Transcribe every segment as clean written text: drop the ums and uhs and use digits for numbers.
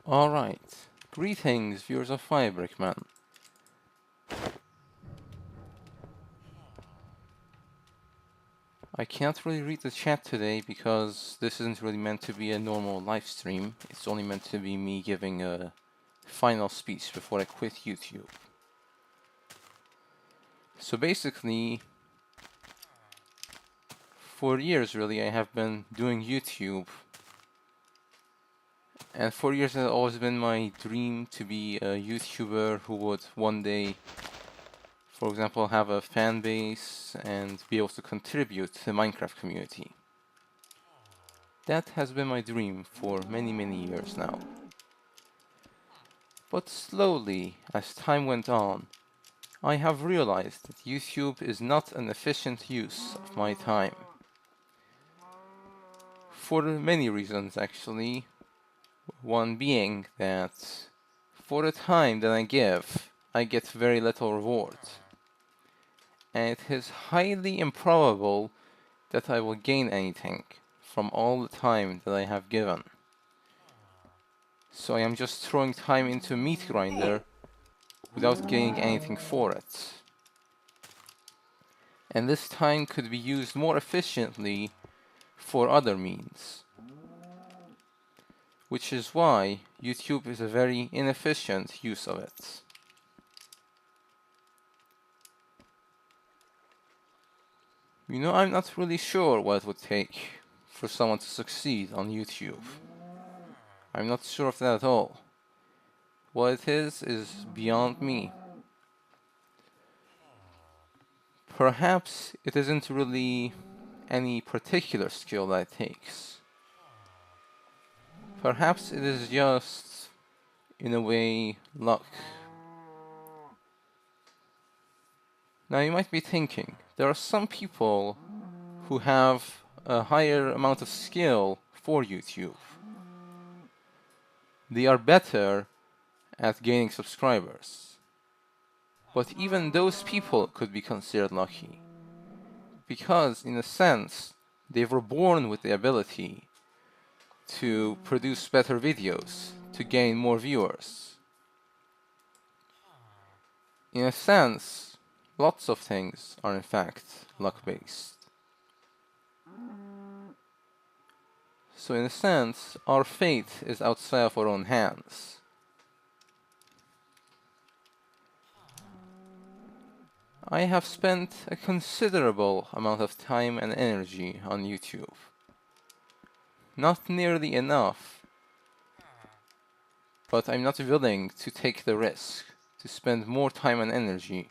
Alright. Greetings, viewers of Firebrickman. I can't really read the chat today because this isn't really meant to be a normal live stream. It's only meant to be me giving a final speech before I quit YouTube. So basically, for years really, I have been doing YouTube. And for years it has always been my dream to be a YouTuber who would one day, for example, have a fan base and be able to contribute to the Minecraft community. That has been my dream for many years now. But slowly, as time went on, I have realized that YouTube is not an efficient use of my time. For many reasons, actually. One being that for the time that I give, I get very little reward. And it is highly improbable that I will gain anything from all the time that I have given. So I am just throwing time into a meat grinder without getting anything for it. And this time could be used more efficiently for other means. Which is why YouTube is a very inefficient use of it. You know, I'm not really sure what it would take for someone to succeed on YouTube. I'm not sure of that at all. What it is beyond me. Perhaps it isn't really any particular skill that it takes. Perhaps it is just, in a way, luck. Now you might be thinking, there are some people who have a higher amount of skill for YouTube. They are better at gaining subscribers. But even those people could be considered lucky. Because, in a sense, they were born with the ability to produce better videos, to gain more viewers. In a sense, lots of things are in fact luck-based. So in a sense, our fate is outside of our own hands. I have spent a considerable amount of time and energy on YouTube. Not nearly enough, but I'm not willing to take the risk to spend more time and energy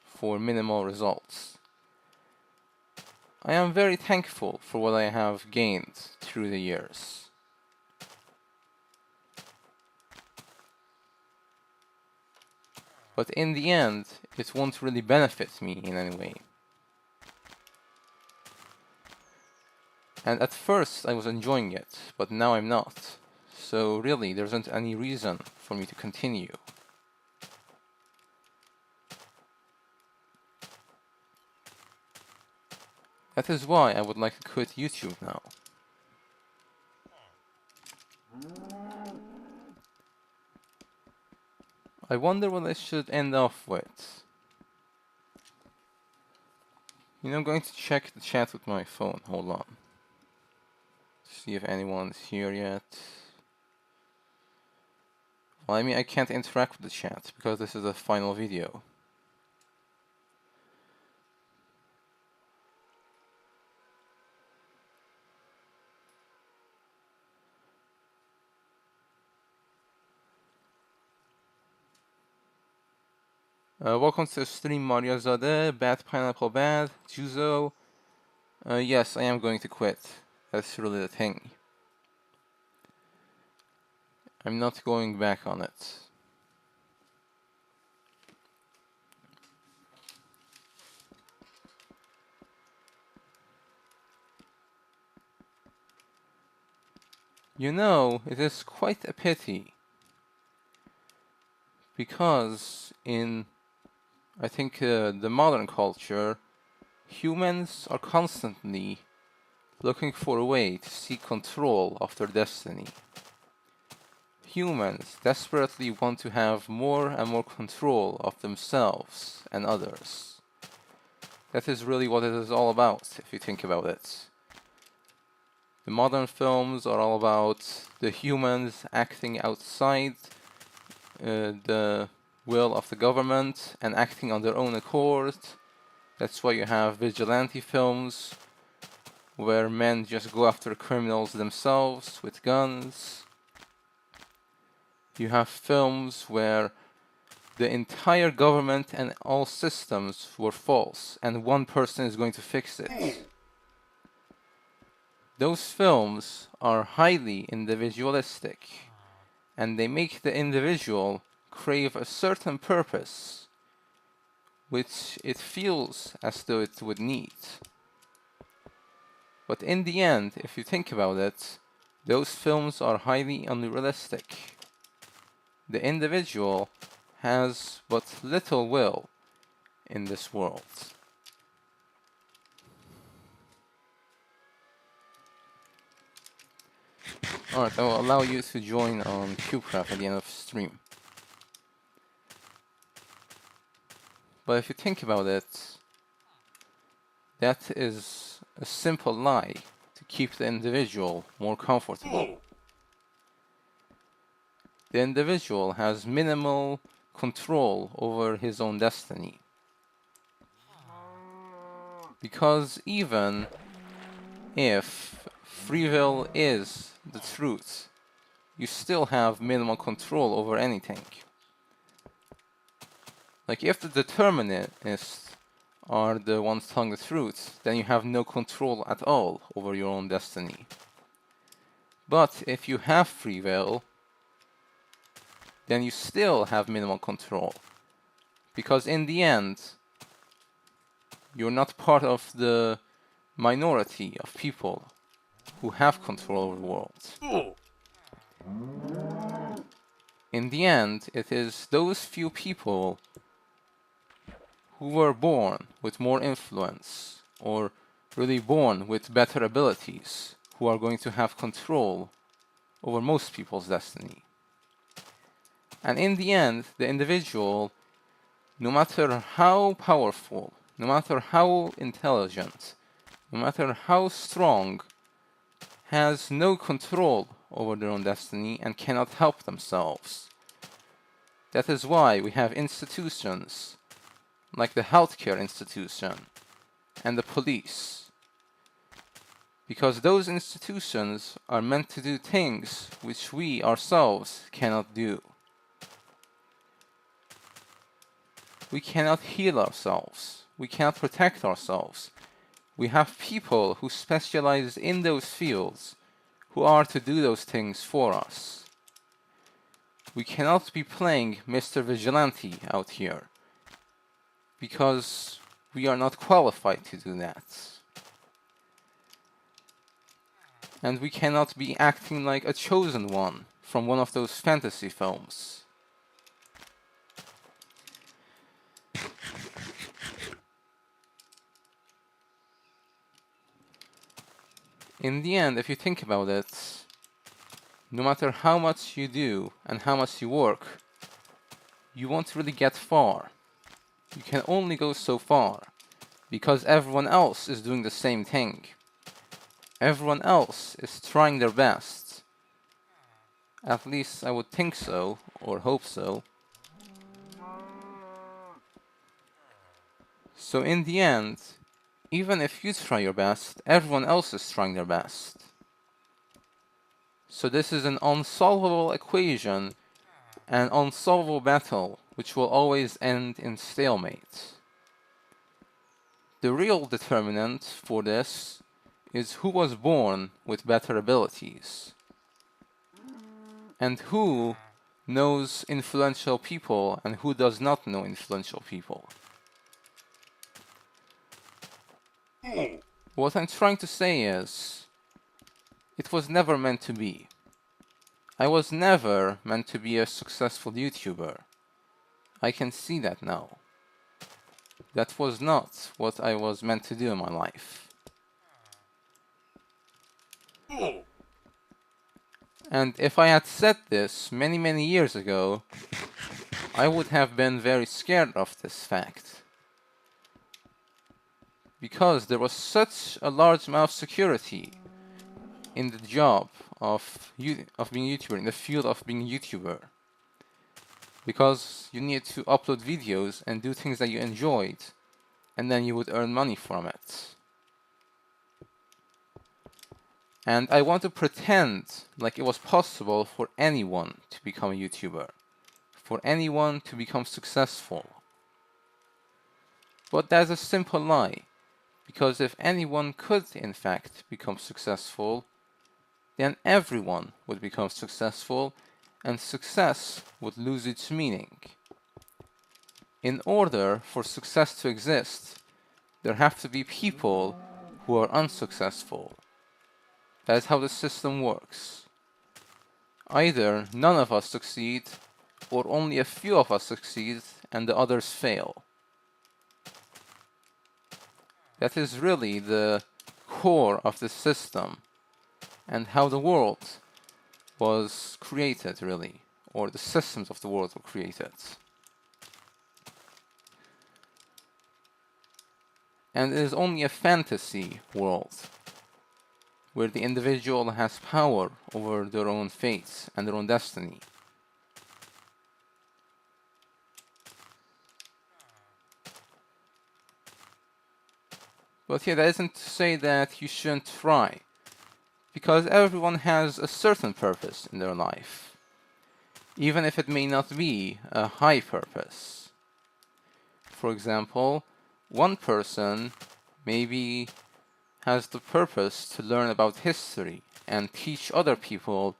for minimal results. I am very thankful for what I have gained through the years. But in the end, it won't really benefit me in any way. And at first I was enjoying it, but now I'm not. So really, there isn't any reason for me to continue. That is why I would like to quit YouTube now. I wonder what I should end off with. You know, I'm going to check the chat with my phone. Hold on. See if anyone's here yet. Well, I mean, I can't interact with the chat because this is a final video. Welcome to the stream, Mario Zade, Bad Pineapple Bad, Juzo. Yes, I am going to quit. That's really the thing. I'm not going back on it. You know, it is quite a pity. Because in, I think, the modern culture, humans are constantly looking for a way to seek control of their destiny. humans desperately want to have more and more control of themselves and others. That is really what it is all about, if you think about it. The modern films are all about the humans acting outside the will of the government and acting on their own accord. That's why you have vigilante films, where men just go after criminals themselves with guns. You have films where the entire government and all systems were false, and one person is going to fix it. Those films are highly individualistic, and they make the individual crave a certain purpose, which it feels as though it would need. But in the end, if you think about it, those films are highly unrealistic. The individual has but little will in this world. Alright, I will allow you to join on CubeCraft at the end of the stream. But if you think about it, that is a simple lie to keep the individual more comfortable. The individual has minimal control over his own destiny. Because even if free will is the truth, you still have minimal control over anything. Like, if the determinists are the ones telling the truth, then you have no control at all over your own destiny. But if you have free will, then you still have minimal control. Because in the end, you're not part of the minority of people who have control over the world. In the end, it is those few people who were born with more influence, or really born with better abilities, who are going to have control over most people's destiny. And in the end, the individual, no matter how powerful, no matter how intelligent, no matter how strong, has no control over their own destiny and cannot help themselves. That is why we have institutions like the healthcare institution and the police. Because those institutions are meant to do things which we ourselves cannot do. We cannot heal ourselves. We cannot protect ourselves. We have people who specialize in those fields who are to do those things for us. We cannot be playing Mr. Vigilante out here because we are not qualified to do that. And we cannot be acting like a chosen one from one of those fantasy films. In the end, if you think about it, no matter how much you do and how much you work, you won't really get far. You can only go so far, because everyone else is doing the same thing. Everyone else is trying their best. At least I would think so, or hope so. So in the end, even if you try your best, everyone else is trying their best. So this is an unsolvable equation, an unsolvable battle, which will always end in stalemate. The real determinant for this is who was born with better abilities, and who knows influential people and who does not know influential people. What I'm trying to say is, it was never meant to be. I was never meant to be a successful YouTuber. I can see that now. That was not what I was meant to do in my life. And if I had said this many years ago, I would have been very scared of this fact. Because there was such a large amount of security in the job of being a YouTuber, in the field of being a YouTuber. Because you needed to upload videos and do things that you enjoyed, and then you would earn money from it. And I want to pretend like it was possible for anyone to become a YouTuber, for anyone to become successful. But that's a simple lie, because if anyone could in fact become successful, then everyone would become successful, and success would lose its meaning. In order for success to exist, there have to be people who are unsuccessful. That is how the system works. Either none of us succeed, or only a few of us succeed and the others fail. That is really the core of the system, and how the world was created, really, or the systems of the world were created. And it is only a fantasy world, where the individual has power over their own fates and their own destiny. But yeah, that isn't to say that you shouldn't try, because everyone has a certain purpose in their life, even if it may not be a high purpose. For example, one person maybe has the purpose to learn about history and teach other people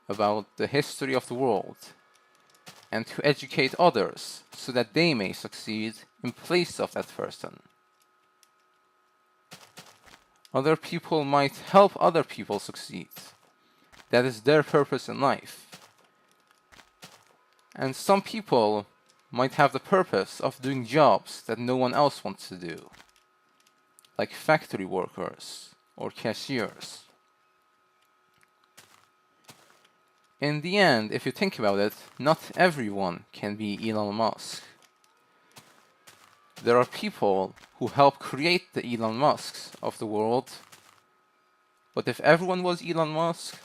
about the history of the world, and to educate others so that they may succeed in place of that person. Other people might help other people succeed. That is their purpose in life. And some people might have the purpose of doing jobs that no one else wants to do, like factory workers or cashiers. In the end, if you think about it, not everyone can be Elon Musk. There are people who help create the Elon Musks of the world, but if everyone was Elon Musk,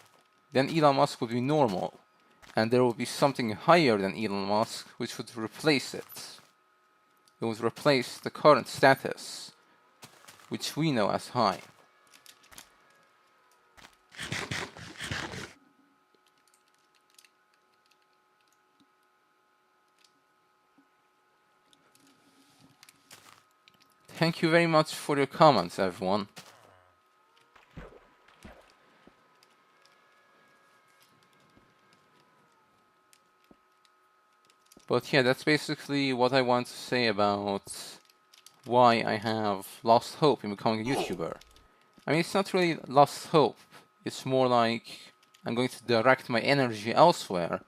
then Elon Musk would be normal, and there would be something higher than Elon Musk which would replace it. It would replace the current status, which we know as high. Thank you very much for your comments, everyone. But yeah, that's basically what I want to say about why I have lost hope in becoming a YouTuber. I mean, it's not really lost hope. It's more like I'm going to direct my energy elsewhere,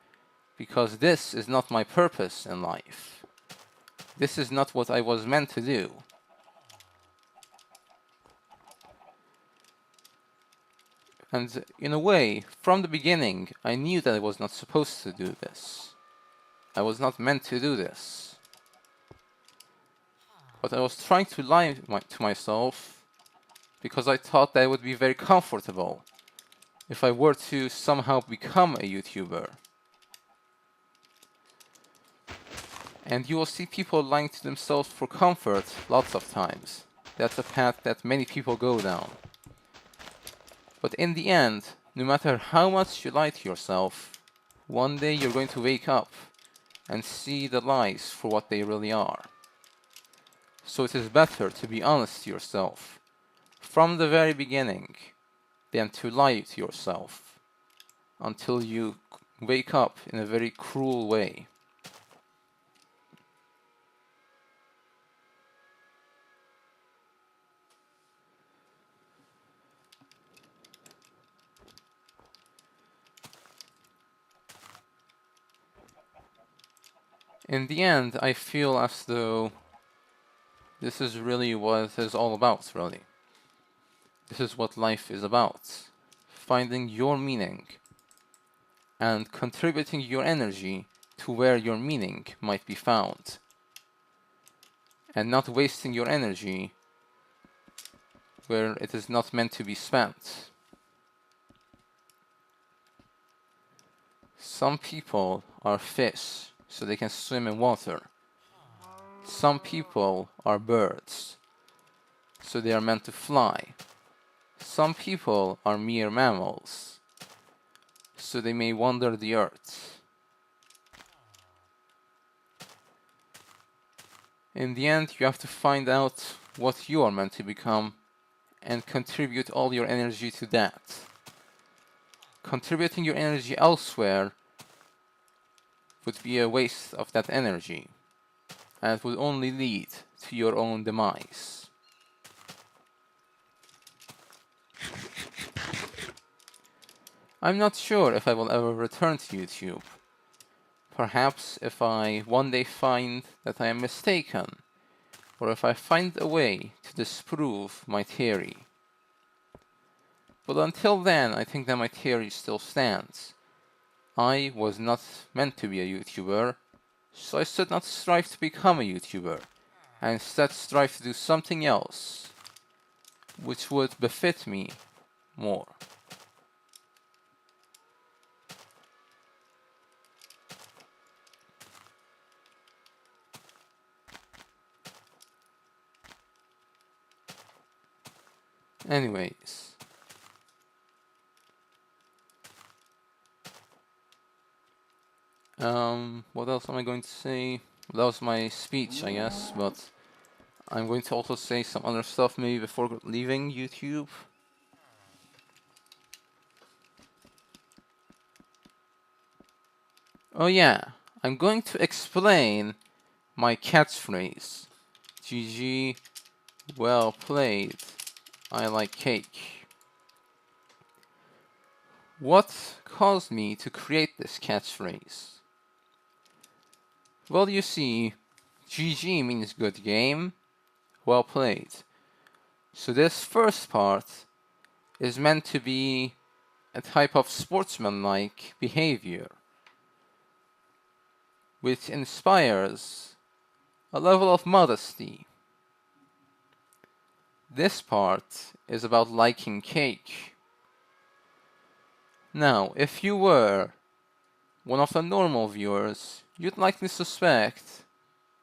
because this is not my purpose in life. This is not what I was meant to do. And in a way, from the beginning, I knew that I was not supposed to do this. I was not meant to do this. But I was trying to lie to myself, because I thought that it would be very comfortable if I were to somehow become a YouTuber. And you will see people lying to themselves for comfort lots of times. That's a path that many people go down. But in the end, no matter how much you lie to yourself, one day you're going to wake up and see the lies for what they really are. So it is better to be honest to yourself from the very beginning than to lie to yourself until you wake up in a very cruel way. In the end, I feel as though this is really what it is all about, really. This is what life is about. Finding your meaning. and contributing your energy to where your meaning might be found, and not wasting your energy where it is not meant to be spent. Some people are fish, so they can swim in water. Some people are birds, so they are meant to fly. Some people are mere mammals, so they may wander the earth. In the end, you have to find out what you are meant to become and contribute all your energy to that. Contributing your energy elsewhere would be a waste of that energy, and it would only lead to your own demise. I'm not sure if I will ever return to YouTube. Perhaps if I one day find that I am mistaken, or if I find a way to disprove my theory. But until then, I think that my theory still stands. I was not meant to be a YouTuber, so I should not strive to become a YouTuber, and instead strive to do something else, which would befit me more. Anyways. What else am I going to say? That was my speech, I guess, but I'm going to also say some other stuff maybe before leaving YouTube. Oh yeah, I'm going to explain my catchphrase. GG, well played, I like cake. What caused me to create this catchphrase? Well, you see, GG means good game, well played. So this first part is meant to be a type of sportsmanlike behavior, which inspires a level of modesty. This part is about liking cake. Now, if you were one of the normal viewers, you'd likely suspect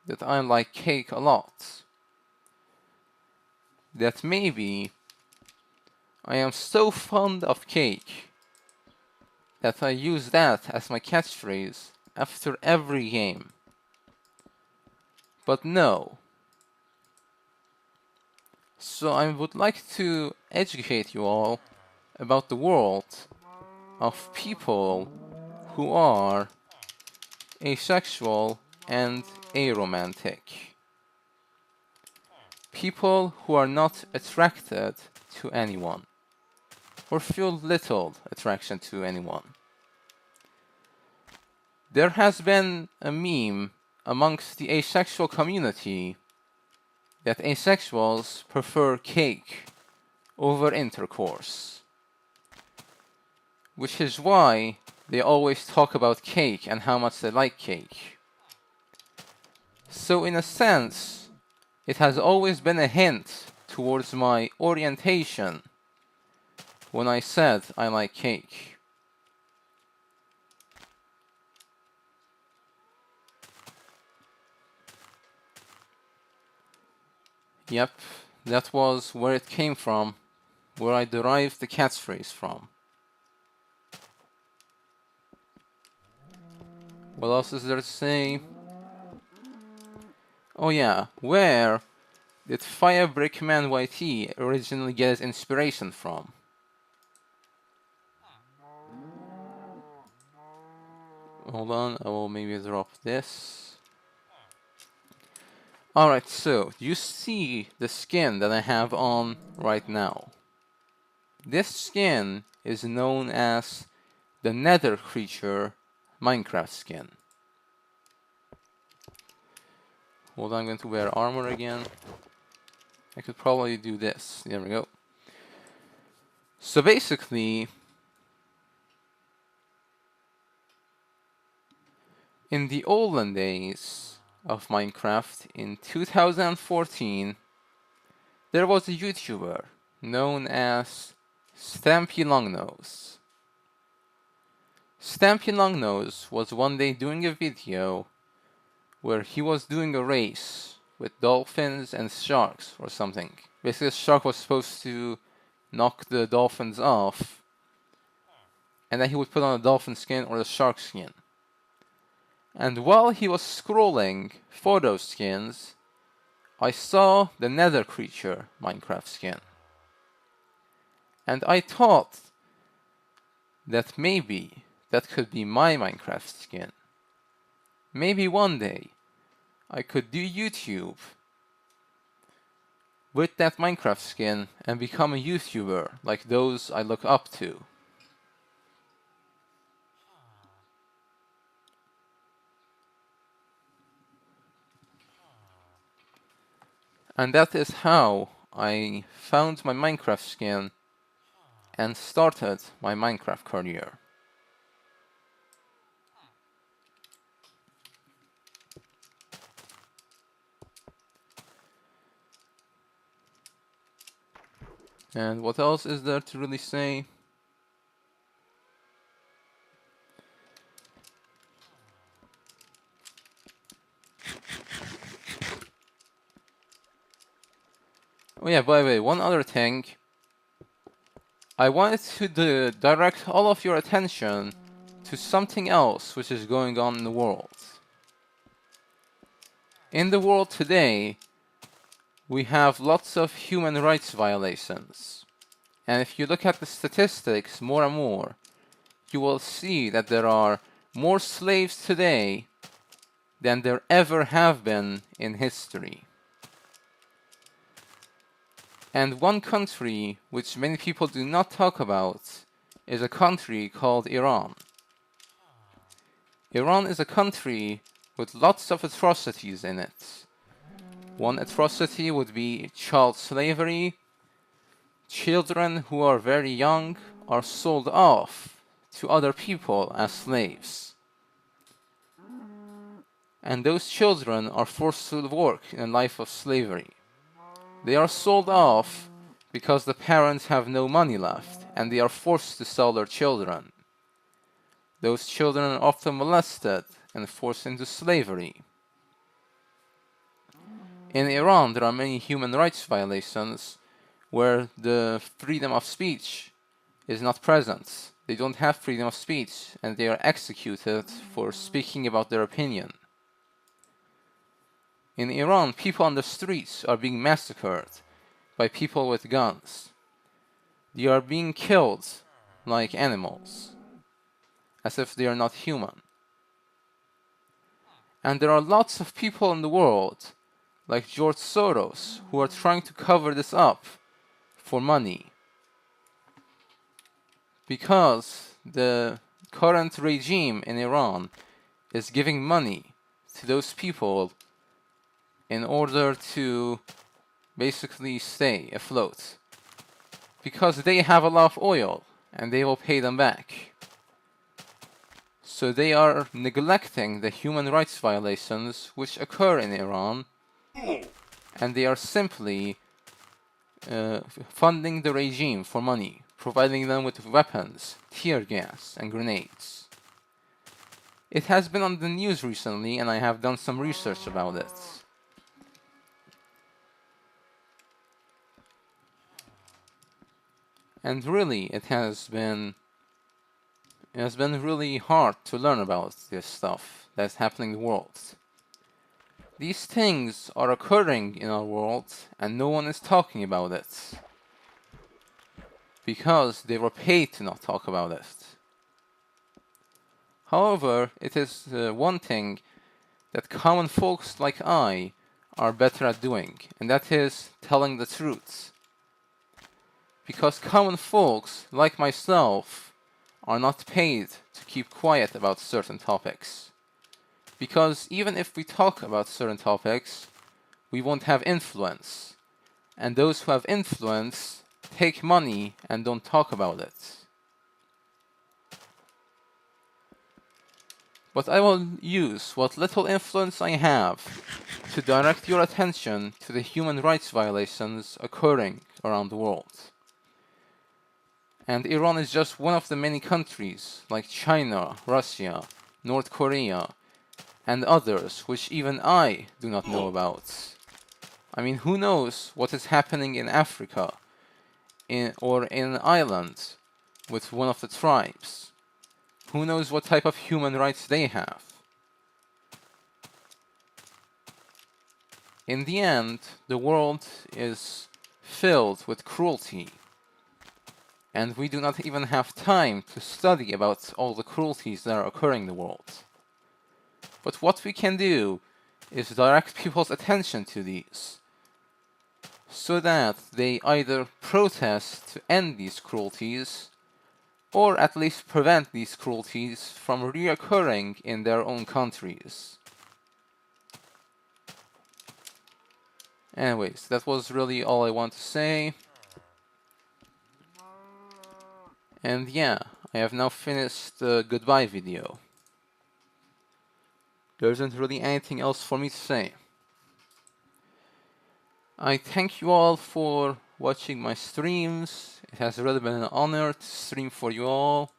that I like cake a lot. That maybe I am so fond of cake that I use that as my catchphrase after every game. But no. So I would like to educate you all about the world of people who are asexual and aromantic. People who are not attracted to anyone, or feel little attraction to anyone. There has been a meme amongst the asexual community that asexuals prefer cake over intercourse, which is why they always talk about cake and how much they like cake. So in a sense, it has always been a hint towards my orientation when I said I like cake. Yep, that was where it came from, where I derived the catchphrase from. What else is there to say? Oh yeah, where did Firebrickman YT originally get its inspiration from? Hold on, I will maybe drop this. Alright, so you see the skin that I have on right now. This skin is known as the Nether Creature Minecraft skin. Hold on, I'm going to wear armor again. I could probably do this. There we go. So basically, In the olden days of Minecraft, in 2014, there was a YouTuber known as Stampy Longnose. Stampy Longnose was one day doing a video where he was doing a race with dolphins and sharks or something. Basically, the shark was supposed to knock the dolphins off, and then he would put on a dolphin skin or a shark skin. And while he was scrolling photo skins, I saw the Nether Creature Minecraft skin. And I thought that maybe that could be my Minecraft skin. Maybe one day I could do YouTube with that Minecraft skin and become a YouTuber like those I look up to. And that is how I found my Minecraft skin and started my Minecraft career. And what else is there to really say? Oh yeah, by the way, one other thing. I wanted to direct all of your attention to something else which is going on in the world. In the world today, we have lots of human rights violations. And if you look at the statistics more and more, you will see that there are more slaves today than there ever have been in history. And one country which many people do not talk about is a country called Iran. Iran is a country with lots of atrocities in it. One atrocity would be child slavery. Children who are very young are sold off to other people as slaves. And those children are forced to work in a life of slavery. They are sold off because the parents have no money left and they are forced to sell their children. Those children are often molested and forced into slavery. In Iran, there are many human rights violations where the freedom of speech is not present. They don't have freedom of speech and they are executed for speaking about their opinion. In Iran, people on the streets are being massacred by people with guns. They are being killed like animals, as if they are not human. And there are lots of people in the world, like George Soros, who are trying to cover this up for money. Because the current regime in Iran is giving money to those people in order to basically stay afloat. Because they have a lot of oil and they will pay them back. So they are neglecting the human rights violations which occur in Iran, and they are simply funding the regime for money, providing them with weapons, tear gas, and grenades. It has been on the news recently, and I have done some research about it. And really, it has been really hard to learn about this stuff that's happening in the world. These things are occurring in our world, and no one is talking about it. Because they were paid to not talk about it. However, it is one thing that common folks like I are better at doing, and that is telling the truth. Because common folks, like myself, are not paid to keep quiet about certain topics. Because even if we talk about certain topics, we won't have influence. And those who have influence take money and don't talk about it. But I will use what little influence I have to direct your attention to the human rights violations occurring around the world. And Iran is just one of the many countries, like China, Russia, North Korea, and others which even I do not know about. I mean, who knows what is happening in Africa, or in an island with one of the tribes? Who knows what type of human rights they have? In the end, the world is filled with cruelty, and we do not even have time to study about all the cruelties that are occurring in the world. But what we can do is direct people's attention to these, so that they either protest to end these cruelties, or at least prevent these cruelties from reoccurring in their own countries. Anyways, that was really all I want to say. And yeah, I have now finished the goodbye video. There isn't really anything else for me to say. I thank you all for watching my streams. It has really been an honor to stream for you all.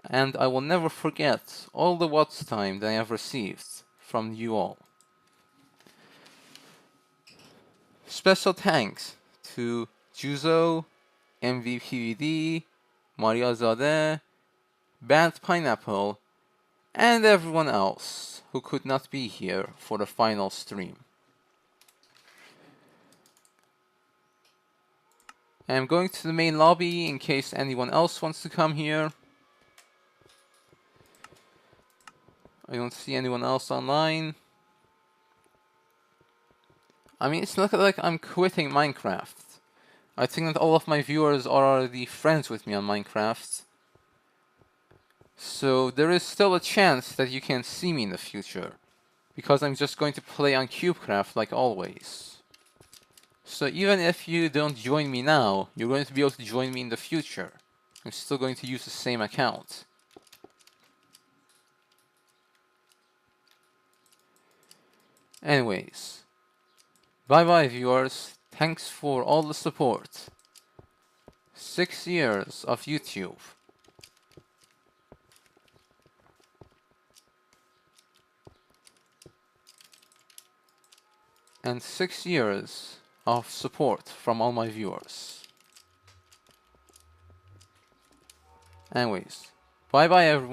And I will never forget all the watch time that I have received from you all. Special thanks to Juzo, MVPVD, Maria Zade, Bad Pineapple, and everyone else who could not be here for the final stream. I'm going to the main lobby in case anyone else wants to come here. I don't see anyone else online. I mean, it's not like I'm quitting Minecraft. I think that all of my viewers are already friends with me on Minecraft. So there is still a chance that you can see me in the future, because I'm just going to play on CubeCraft like always. So even if you don't join me now, you're going to be able to join me in the future. I'm still going to use the same account. Anyways, bye bye viewers, thanks for all the support. 6 years of YouTube. And 6 years of support from all my viewers. Anyways, bye bye everyone.